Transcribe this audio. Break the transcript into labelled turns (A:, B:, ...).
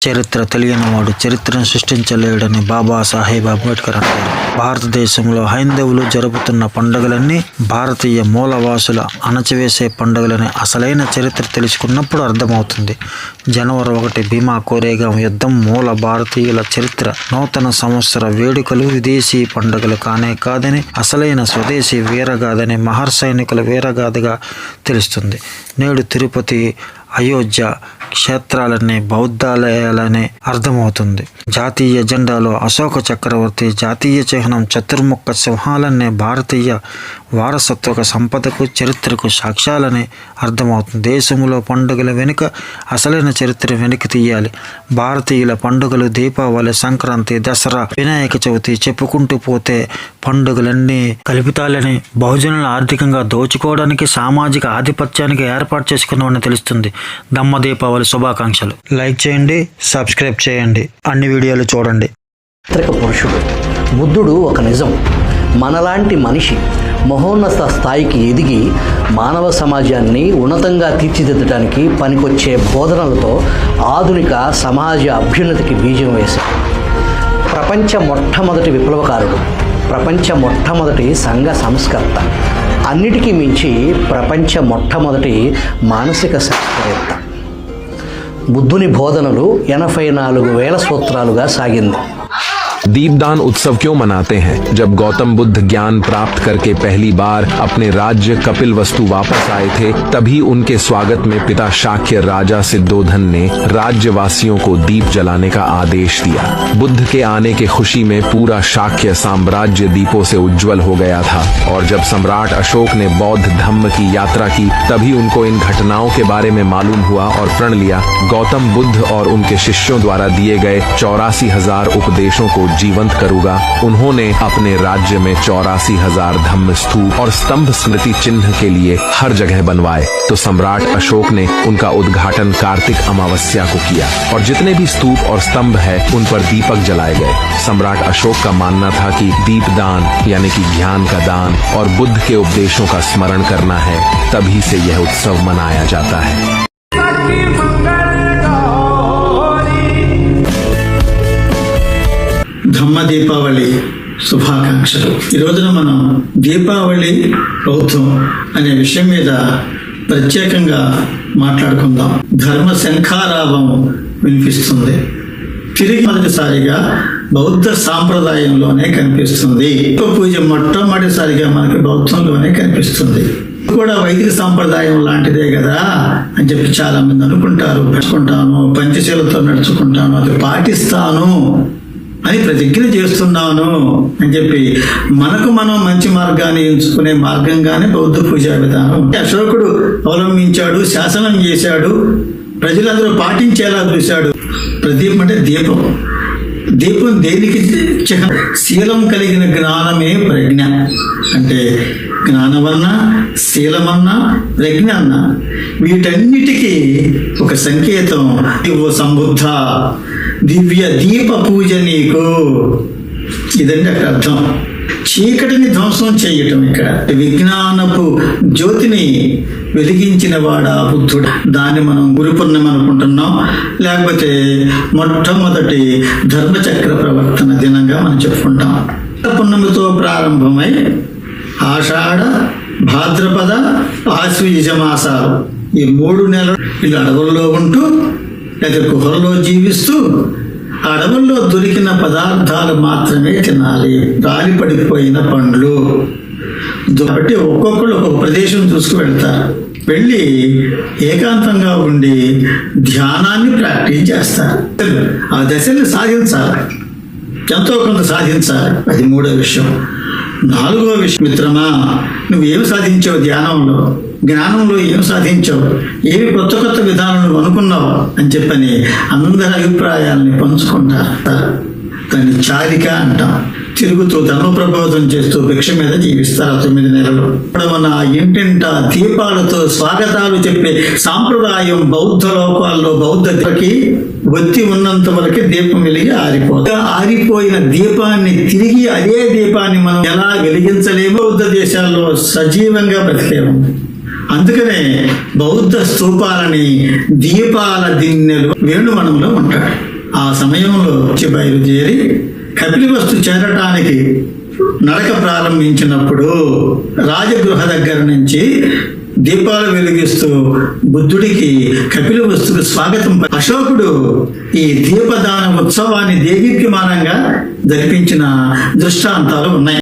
A: చరిత్ర తెలియనివాడు చరిత్రను సృష్టించలేడని బాబాసాహెబ్ అంబేద్కర్ అంటారు. భారతదేశంలో హైందవులు జరుపుతున్న పండుగలన్నీ భారతీయ మూలవాసుల అణచివేసే పండుగలని అసలైన చరిత్ర తెలుసుకున్నప్పుడు అర్థమవుతుంది. జనవరి 1 భీమా కోరేగాం యుద్ధం మూల భారతీయుల చరిత్ర. నూతన సంవత్సర వేడుకలు విదేశీ పండుగలు కానే కాదని అసలైన స్వదేశీ వీరగాథని మహర్ సైనికుల వీరగాథగా తెలుస్తుంది. నేడు తిరుపతి, అయోధ్య క్షేత్రాలనే బౌద్ధాలయాలనే అర్థమవుతుంది. జాతీయ జెండాలో అశోక చక్రవర్తి, జాతీయ చిహ్నం చతుర్ముఖ సింహాలనే భారతీయ వారసత్వక సంపదకు చరిత్రకు సాక్ష్యాలనే అర్థమవుతుంది. దేశంలో పండుగల వెనుక అసలైన చరిత్ర వెనక్కి తీయాలి. భారతీయుల పండుగలు దీపావళి, సంక్రాంతి, దసరా, వినాయక చవితి చెప్పుకుంటూ పోతే పండుగలన్నీ కల్పితాలని బహుజనులను ఆర్థికంగా దోచుకోవడానికి సామాజిక ఆధిపత్యానికి ఏర్పాటు చేసుకున్నామని తెలుస్తుంది. దమ్మ దీపావళి శుభాకాంక్షలు. లైక్ చేయండి, సబ్స్క్రైబ్ చేయండి, అన్ని వీడియోలు చూడండి.
B: పురుషుడు బుద్ధుడు ఒక నిజం. మనలాంటి మనిషి మహోన్నత స్థాయికి ఎదిగి మానవ సమాజాన్ని ఉన్నతంగా తీర్చిదిద్దడానికి పనికొచ్చే బోధనలతో ఆధునిక సమాజ అభ్యున్నతికి బీజం వేశాడు. ప్రపంచ మొట్టమొదటి విప్లవకారుడు, ప్రపంచ మొట్టమొదటి సంఘ సంస్కర్త, అన్నిటికీ మించి ప్రపంచ మొట్టమొదటి మానసిక శాస్త్రవేత్త. బుద్ధుని బోధనలు 84,000 సూత్రాలుగా సాగింది.
C: दीपदान उत्सव क्यों मनाते हैं? जब गौतम बुद्ध ज्ञान प्राप्त करके पहली बार अपने राज्य कपिलवस्तु वापस आए थे, तभी उनके स्वागत में पिता शाक्य राजा सिद्धोधन ने राज्यवासियों को दीप जलाने का आदेश दिया। बुद्ध के आने के खुशी में पूरा शाक्य साम्राज्य दीपों से उज्जवल हो गया था। और जब सम्राट अशोक ने बौद्ध धम्म की यात्रा की, तभी उनको इन घटनाओं के बारे में मालूम हुआ और प्रण लिया गौतम बुद्ध और उनके शिष्यों द्वारा दिए गए 84,000 उपदेशों को जीवंत करूंगा। उन्होंने अपने राज्य में 84,000 धम्म स्तूप और स्तंभ स्मृति चिन्ह के लिए हर जगह बनवाए। तो सम्राट अशोक ने उनका उद्घाटन कार्तिक अमावस्या को किया और जितने भी स्तूप और स्तंभ है उन पर दीपक जलाए गए। सम्राट अशोक का मानना था कि दीपदान यानी कि ज्ञान का दान और बुद्ध के उपदेशों का स्मरण करना है, तभी से यह उत्सव मनाया जाता है।
D: ధమ్మ దీపావళి శుభాకాంక్షలు. ఈ రోజున మనం దీపావళి బౌద్ధం అనే విషయం మీద ప్రత్యేకంగా మాట్లాడుకుందాం. ధర్మ శంఖారావం వినిపిస్తుంది. తిరిగి మొదటిసారిగా బౌద్ధ సాంప్రదాయంలోనే కనిపిస్తుంది. పూజ మొట్టమొదటిసారిగా మనకి బౌద్ధంలోనే కనిపిస్తుంది. కూడా వైదిక సాంప్రదాయం లాంటిదే కదా అని చెప్పి చాలా మంది అనుకుంటారు. పెట్టుకుంటాను, పంచశీలతో నడుచుకుంటాను, అది పాటిస్తాను అని ప్రతిజ్ఞ చేస్తున్నాను అని చెప్పి మనకు మనం మంచి మార్గాన్ని ఎంచుకునే మార్గంగానే బౌద్ధ పూజా విధానం అశోకుడు అవలంబించాడు, శాసనం చేశాడు, ప్రజలందరూ పాటించేలా చూశాడు. ప్రదీపం అంటే దీపం. దీపం దేనికి శీలం కలిగిన జ్ఞానమే ప్రజ్ఞ. అంటే జ్ఞానమన్నా, శీలమన్నా, ప్రజ్ఞ అన్నా వీటన్నిటికీ ఒక సంకేతం. ఓ సంబుద్ధ దివ్య దీప పూజ నీకు. ఇదంటే అక్కడ అర్థం. చీకటిని ధ్వంసం చేయటం. ఇక్కడ విజ్ఞానపు జ్యోతిని వెలిగించిన వాడా బుద్ధుడు. దాన్ని మనం గురు పూర్ణిమ అనుకుంటున్నాం, లేకపోతే మొట్టమొదటి ధర్మచక్ర ప్రవర్తన దినంగా మనం చెప్పుకుంటాం. పూర్ణిమతో ప్రారంభమై ఆషాఢ, భాద్రపద, ఆశ్వయుజ మాసాలు ఈ 3 నెలలు వీళ్ళు అడవుల్లో ఉంటూ లేదా గుహల్లో జీవిస్తూ అడవుల్లో దొరికిన పదార్థాలు మాత్రమే తినాలి. రాలి పడిపోయిన పండ్లు. కాబట్టి ఒక్కొక్కరు ఒక్కొక్క ప్రదేశం చూసుకు వెళ్తారు. వెళ్ళి ఏకాంతంగా ఉండి ధ్యానాన్ని ప్రాక్టీస్ చేస్తారు. ఆ దశని సాధించాలి, ఎంతో కొంత సాధించాలి. అది 3వ విషయం. 4వ విషయం, మిత్రమా నువ్వేం సాధించావు ధ్యానంలో, జ్ఞానంలో ఏం సాధించావు, ఏవి కొత్త కొత్త విధానం నువ్వు అనుకున్నావు అని చెప్పని అందరి అభిప్రాయాలని పంచుకుంటారు. దాన్ని చారిక అంటాం. తిరుగుతూ ధర్మ ప్రబోధం చేస్తూ భిక్ష మీద జీవిస్తారు 9 నెలలు. మన ఇంటింట దీపాలతో స్వాగతాలు చెప్పే సాంప్రదాయం బౌద్ధ లోకాల్లో బౌద్ధకి ఒత్తి ఉన్నంత వరకు దీపం వెలిగి ఆరిపోయిన దీపాన్ని తిరిగి అదే దీపాన్ని మనం ఎలా వెలిగించలేమో బౌద్ధ దేశాల్లో సజీవంగా బ్రతికేము. అందుకనే బౌద్ధ స్తూపాలని దీపాల దిన్నెలు వేణువనంలో ఉంటాడు. ఆ సమయంలో వచ్చి బయలుదేరి కపిలవస్తు చేరటానికి నడక ప్రారంభించినప్పుడు రాజగృహ దగ్గర నుంచి దీపాలు వెలిగిస్తూ బుద్ధుడికి కపిలవస్తుకు స్వాగతం అశోకుడు ఈ దీపదాన ఉత్సవాన్ని దేదీప్యమానంగా జరిపించిన దృష్టాంతాలు ఉన్నాయి.